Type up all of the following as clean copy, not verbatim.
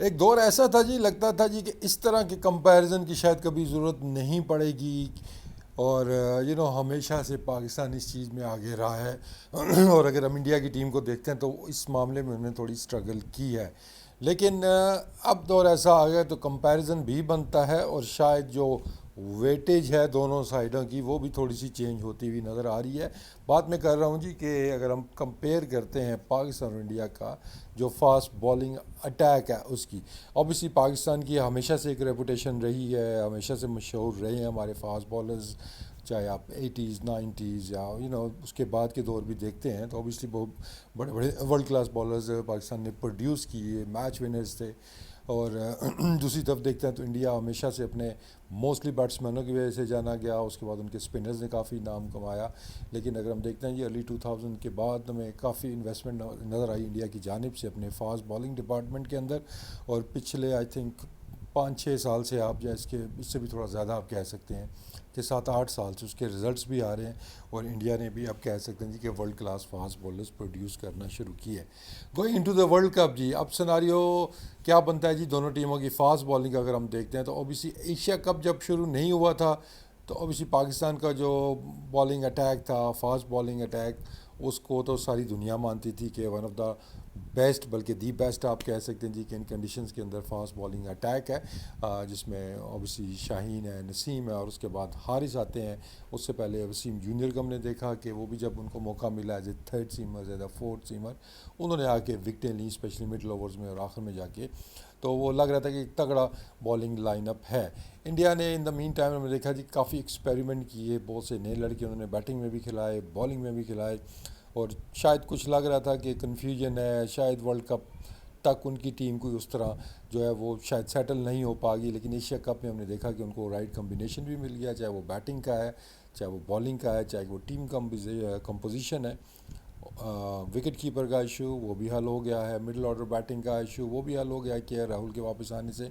एक दौर ऐसा था जी, लगता था जी कि इस तरह के कंपैरिजन की शायद कभी ज़रूरत नहीं पड़ेगी। और हमेशा से पाकिस्तान इस चीज़ में आगे रहा है और अगर हम इंडिया की टीम को देखते हैं तो इस मामले में उन्होंने थोड़ी स्ट्रगल की है। लेकिन अब दौर ऐसा आ गया तो कंपैरिजन भी बनता है, और शायद जो वेटेज है दोनों साइडों की वो भी थोड़ी सी चेंज होती हुई नज़र आ रही है। बात मैं कर रहा हूँ जी कि अगर हम कंपेयर करते हैं पाकिस्तान और इंडिया का जो फास्ट बॉलिंग अटैक है उसकी, ऑब्वियसली पाकिस्तान की हमेशा से एक रेपुटेशन रही है, हमेशा से मशहूर रहे हैं हमारे फास्ट बॉलर्स। चाहे आप 80s 90s या उसके बाद के दौर भी देखते हैं तो ऑब्वियसली बहुत बड़े बड़े वर्ल्ड क्लास बॉलर्स पाकिस्तान ने प्रोड्यूस किए, मैच विनर्स थे। और दूसरी तरफ देखते हैं तो इंडिया हमेशा से अपने मोस्टली बैट्समैनों की वजह से जाना गया, उसके बाद उनके स्पिनर्स ने काफ़ी नाम कमाया। लेकिन अगर हम देखते हैं ये अर्ली 2000 के बाद हमें काफ़ी इन्वेस्टमेंट नज़र आई इंडिया की जानिब से अपने फास्ट बॉलिंग डिपार्टमेंट के अंदर। और पिछले आई थिंक 5-6 साल से आप, या इससे भी थोड़ा ज़्यादा आप कह सकते हैं कि 7-8 साल से उसके रिज़ल्ट्स भी आ रहे हैं। और इंडिया ने भी, अब कह सकते हैं जी कि world class fast bowlers produce करना शुरू किए हैं। Going into the world cup जी, अब सिनारियो क्या बनता है जी दोनों टीमों की फास्ट बॉलिंग अगर हम देखते हैं तो ऑब्वियसली एशिया कप जब शुरू नहीं हुआ था तो ऑब्वियसली पाकिस्तान का जो बॉलिंग अटैक था, फास्ट बॉलिंग अटैक, उसको तो सारी दुनिया मानती थी कि वन ऑफ द बेस्ट, बल्कि दी बेस्ट आप कह सकते हैं जी कि इन कंडीशंस के अंदर फास्ट बॉलिंग अटैक है, जिसमें ऑब्वियसली शाहीन है, नसीम है और उसके बाद हारिस आते हैं। उससे पहले वसीम जूनियर को हमने देखा कि वो भी जब उनको मौका मिला as a third seamer, as a fourth seamer, उन्होंने आके विकटें ली स्पेशली मिडल ओवर्स में और आखिर में जाके, तो वो लग रहा था कि तगड़ा बॉलिंग लाइनअप है। इंडिया ने इन द मीन टाइम हमने देखा जी काफ़ी एक्सपेरिमेंट किए, बहुत से नए लड़के उन्होंने बैटिंग में भी खिलाए, बॉलिंग में भी खिलाए। और शायद कुछ लग रहा था कि कन्फ्यूजन है, शायद वर्ल्ड कप तक उनकी टीम कोई उस तरह जो है वो शायद सेटल नहीं हो पाएगी। लेकिन एशिया कप में हमने देखा कि उनको राइट कम्बिनेशन भी मिल गया, चाहे वो बैटिंग का है, चाहे वो बॉलिंग का है, चाहे वो टीम कंपोजिशन है। विकेट कीपर का इशू वो भी हल हो गया है, मिडिल ऑर्डर बैटिंग का इशू वो भी हल हो गया है के राहुल के वापस आने से।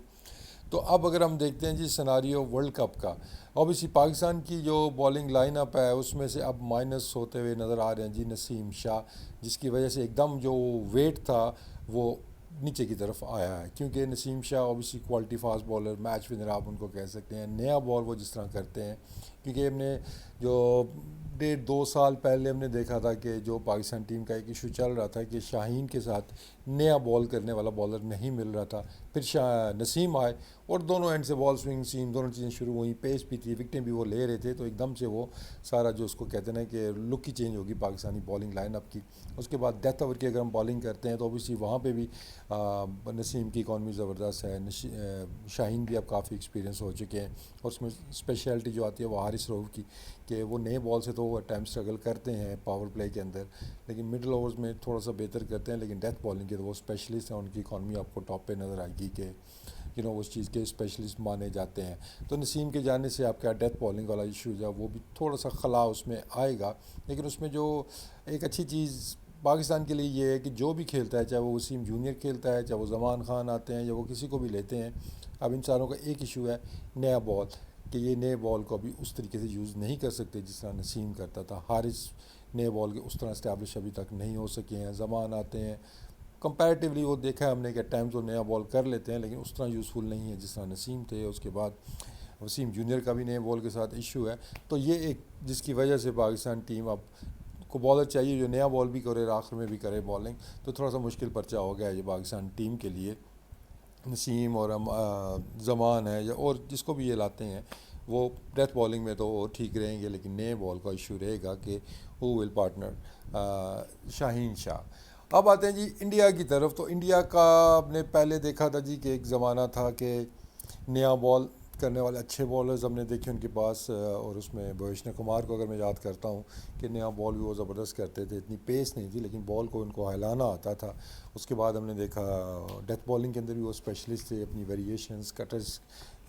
तो अब अगर हम देखते हैं जी सिनारियो वर्ल्ड कप का, ऑब्वियसली पाकिस्तान की जो बॉलिंग लाइनअप है उसमें से अब माइनस होते हुए नज़र आ रहे हैं जी नसीम शाह, जिसकी वजह से एकदम जो वेट था वो नीचे की तरफ आया है। क्योंकि Naseem Shah obviously quality fast bowler, match winner आप उनको कह सकते हैं, नया बॉल वो जिस तरह करते हैं। क्योंकि हमने जो 1.5-2 साल पहले हमने देखा था कि जो पाकिस्तान टीम का एक इशू चल रहा था कि शाहीन के साथ नया बॉल करने वाला बॉलर नहीं मिल रहा था। फिर नसीम आए और दोनों एंड से बॉल स्विंग सीम दोनों चीज़ें शुरू हुई, पेस भी थी, विकटें भी वो ले रहे थे, तो एकदम से वो सारा जो उसको कहते हैं कि लुक ही चेंज होगी पाकिस्तानी बॉलिंग लाइनअप की। उसके बाद डेथ ओवर की अगर हम बॉलिंग करते हैं तो ऑब्वियसली वहाँ पे भी नसीम की इकॉनमी ज़बरदस्त है, शाहीन भी अब काफ़ी एक्सपीरियंस हो चुके हैं। और उसमें स्पेशलिटी जो आती है वो हारिस रऊफ़ की, कि वो नए बॉल से तो वो टाइम स्ट्रगल करते हैं पावर प्ले के अंदर, लेकिन मिडल ओवर्स में थोड़ा सा बेहतर करते हैं। लेकिन डेथ बॉलिंग के तो वो स्पेशलिस्ट हैं, उनकी इकॉनमी आपको टॉप पे नज़र आएगी कि उस चीज़ के स्पेशलिस्ट माने जाते हैं। तो नसीम के जाने से आपका डेथ बॉलिंग वाला इशू जो है वो भी थोड़ा सा खला उसमें आएगा। लेकिन उसमें जो एक अच्छी चीज़ पाकिस्तान के लिए ये है कि जो भी खेलता है, चाहे वो वसीम जूनियर खेलता है, चाहे वो जमान खान आते हैं, या वो किसी को भी लेते हैं, अब इन सारों का एक इशू है नया बॉल, कि ये नए बॉल को अभी उस तरीके से यूज़ नहीं कर सकते जिस तरह नसीम करता था। हारिस नए बॉल के उस तरह इस्टेब्लिश अभी तक नहीं हो सके हैं। जमान आते हैं, कंपैरेटिवली वो देखा है हमने कि टाइम तो नया बॉल कर लेते हैं लेकिन उस तरह यूज़फुल नहीं है जिस तरह नसीम थे। उसके बाद वसीम जूनियर का भी नए बॉल के साथ इशू है। तो ये एक जिसकी वजह से पाकिस्तान टीम अब को बॉलर चाहिए जो नया बॉल भी करे, आखिर में भी करे बॉलिंग, तो थोड़ा सा मुश्किल पर्चा हो गया है ये पाकिस्तान टीम के लिए। नसीम और हम जमान है या और जिसको भी ये लाते हैं वो डेथ बॉलिंग में तो वो ठीक रहेंगे, लेकिन नए बॉल का इशू रहेगा कि who will partner Shaheen Shah. अब आते हैं जी इंडिया की तरफ। तो इंडिया का आपने पहले देखा था जी कि एक ज़माना था कि नया बॉल करने वाले अच्छे बॉलर्स हमने देखे उनके पास, और उसमें भुवनेश्वर कुमार को अगर मैं याद करता हूँ कि नया बॉल भी वो ज़बरदस्त करते थे, इतनी पेस नहीं थी लेकिन बॉल को उनको हिलाना आता था। उसके बाद हमने देखा डेथ बॉलिंग के अंदर भी वो स्पेशलिस्ट थे, अपनी वेरिएशंस, कटर्स,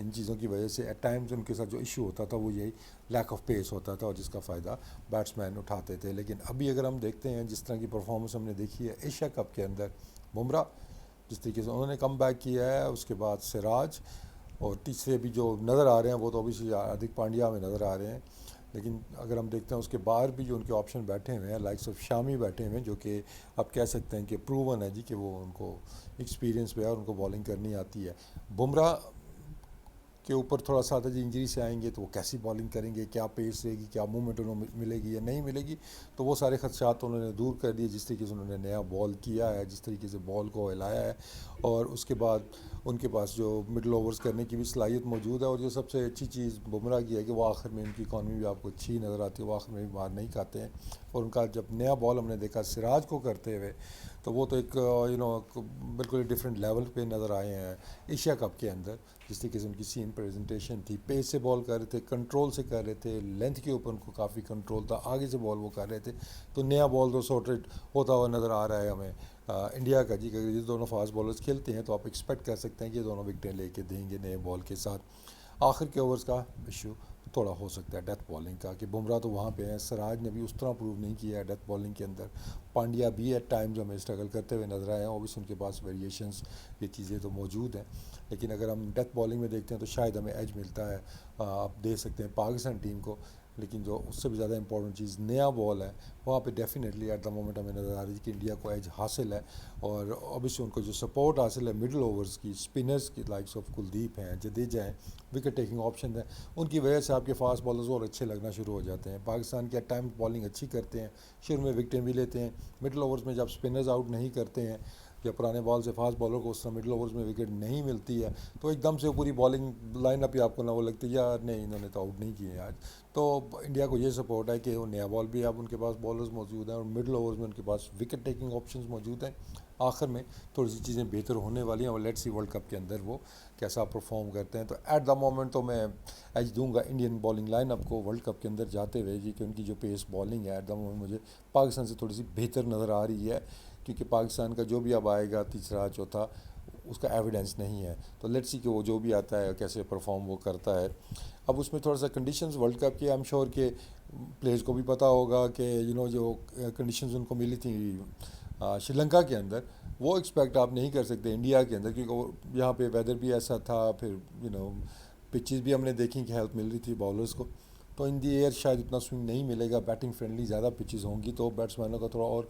इन चीज़ों की वजह से एट टाइम्स उनके साथ जो इशू होता था वो यही लैक ऑफ पेस होता था और जिसका फ़ायदा बैट्समैन उठाते थे। लेकिन अभी अगर हम देखते हैं जिस तरह की परफॉर्मेंस हमने देखी है एशिया कप के अंदर, बुमराह जिस तरीके से उन्होंने कम बैक किया है, उसके बाद सिराज, और तीसरे भी जो नज़र आ रहे हैं वो तो अभी हार्दिक पांड्या में नज़र आ रहे हैं। लेकिन अगर हम देखते हैं उसके बाहर भी जो उनके ऑप्शन बैठे हुए हैं, लाइक्स ऑफ शामी बैठे हुए हैं, जो कि आप कह सकते हैं कि प्रूवन है जी कि वो उनको एक्सपीरियंस पे है और उनको बॉलिंग करनी आती है। बुमराह के ऊपर थोड़ा सा आता है जी, इंजरी से आएंगे तो वो कैसी बॉलिंग करेंगे, क्या पेस रहेगी, क्या मूवमेंट उन्हें मिलेगी या नहीं मिलेगी, तो वो सारे खदशात तो उन्होंने दूर कर दिए जिस तरीके से उन्होंने नया बॉल किया है, जिस तरीके से बॉल को हिलाया है। और उसके बाद उनके पास जो मिडल ओवर्स करने की भी सलाहियत मौजूद है। और जो सबसे अच्छी चीज़ बुमराह की है कि वो आखिर में उनकी इकॉनमी भी आपको अच्छी नज़र आती है, वो आखिर में भी मार नहीं खाते हैं। और उनका जब नया बॉल हमने देखा सिराज को करते हुए, तो वो तो एक बिल्कुल डिफरेंट लेवल पे नज़र आए हैं एशिया कप के अंदर। जिस तरीके से उनकी सीन प्रेजेंटेशन थी, पेस से बॉल कर रहे थे, कंट्रोल से कर रहे थे, लेंथ के ऊपर उनको काफ़ी कंट्रोल था, आगे से बॉल वो कर रहे थे। तो नया बॉल तो सॉर्टेड होता हुआ नज़र आ रहा है हमें इंडिया का जी। अगर ये दोनों फास्ट बॉलर्स खेलते हैं तो आप एक्सपेक्ट कर सकते हैं कि ये दोनों विकटें लेके देंगे नए बॉल के साथ। आखिर के ओवर्स का इशू थोड़ा हो सकता है डेथ बॉलिंग का, कि बुमराह तो वहाँ पे हैं, सिराज ने भी उस तरह प्रूव नहीं किया है डेथ बॉलिंग के अंदर। पांड्या भी एट टाइम्स हमें स्ट्रगल करते हुए नजर आए हैं, ऑब्वियसली उनके पास वेरिएशंस, ये चीज़ें तो मौजूद हैं। लेकिन अगर हम डेथ बॉलिंग में देखते हैं तो शायद हमें एज मिलता है, आप दे सकते हैं पाकिस्तान टीम को। लेकिन जो उससे भी ज़्यादा इंपॉर्टेंट चीज़ नया बॉल है, वहाँ पे डेफिनेटली एट द मोमेंट हमें नज़र आ रही है कि इंडिया को एज हासिल है। और ऑब्वियसली उनको जो सपोर्ट हासिल है मिडल ओवर्स की, स्पिनर्स की लाइक्स ऑफ कुलदीप हैं, जडेजा हैं, विकेट टेकिंग ऑप्शन है, उनकी वजह से आपके फास्ट बॉलर्स और अच्छे लगना शुरू हो जाते हैं। पाकिस्तान के टाइम बॉलिंग अच्छी करते हैं, शुरू में विकटें भी लेते हैं, मिडल ओवर्स में जब स्पिनर्स आउट नहीं करते हैं या पुराने बॉल से फास्ट बॉलर को उस तरह मिडल ओवर्स में विकेट नहीं मिलती है, तो एकदम से पूरी बॉलिंग लाइनअप ही आपको ना वो लगती है यार नहीं इन्होंने तो आउट नहीं किए आज। तो इंडिया को ये सपोर्ट है कि वो नया बॉल भी अब उनके पास बॉलर्स मौजूद हैं और मिडल ओवर्स में उनके पास विकेट टेकिंग ऑप्शंस मौजूद हैं। आखिर में थोड़ी सी चीज़ें बेहतर होने वाली हैं और लेट्स सी वर्ल्ड कप के अंदर वो कैसा परफॉर्म करते हैं। तो एट द मोमेंट तो मैं एज दूंगा इंडियन बॉलिंग लाइनअप को वर्ल्ड कप के अंदर जाते हुए जी, कि उनकी जो पेस बॉलिंग है एट द मोमेंट मुझे पाकिस्तान से थोड़ी सी बेहतर नज़र आ रही है। क्योंकि पाकिस्तान का जो भी अब आएगा तीसरा चौथा, उसका एविडेंस नहीं है। तो लेट्स सी कि वो जो भी आता है कैसे परफॉर्म वो करता है। अब उसमें थोड़ा सा कंडीशंस वर्ल्ड कप के, आई एम श्योर के प्लेयर्स को भी पता होगा कि जो कंडीशंस उनको मिली थी श्रीलंका के अंदर, वो एक्सपेक्ट आप नहीं कर सकते इंडिया के अंदर, क्योंकि यहाँ पे वेदर भी ऐसा था, फिर पिचेस भी हमने देखी कि हेल्प मिल रही थी बॉलर्स को। तो इन दी एयर शायद इतना स्विंग नहीं मिलेगा, बैटिंग फ्रेंडली ज़्यादा पिचेस होंगी तो बैट्समैनों का थोड़ा और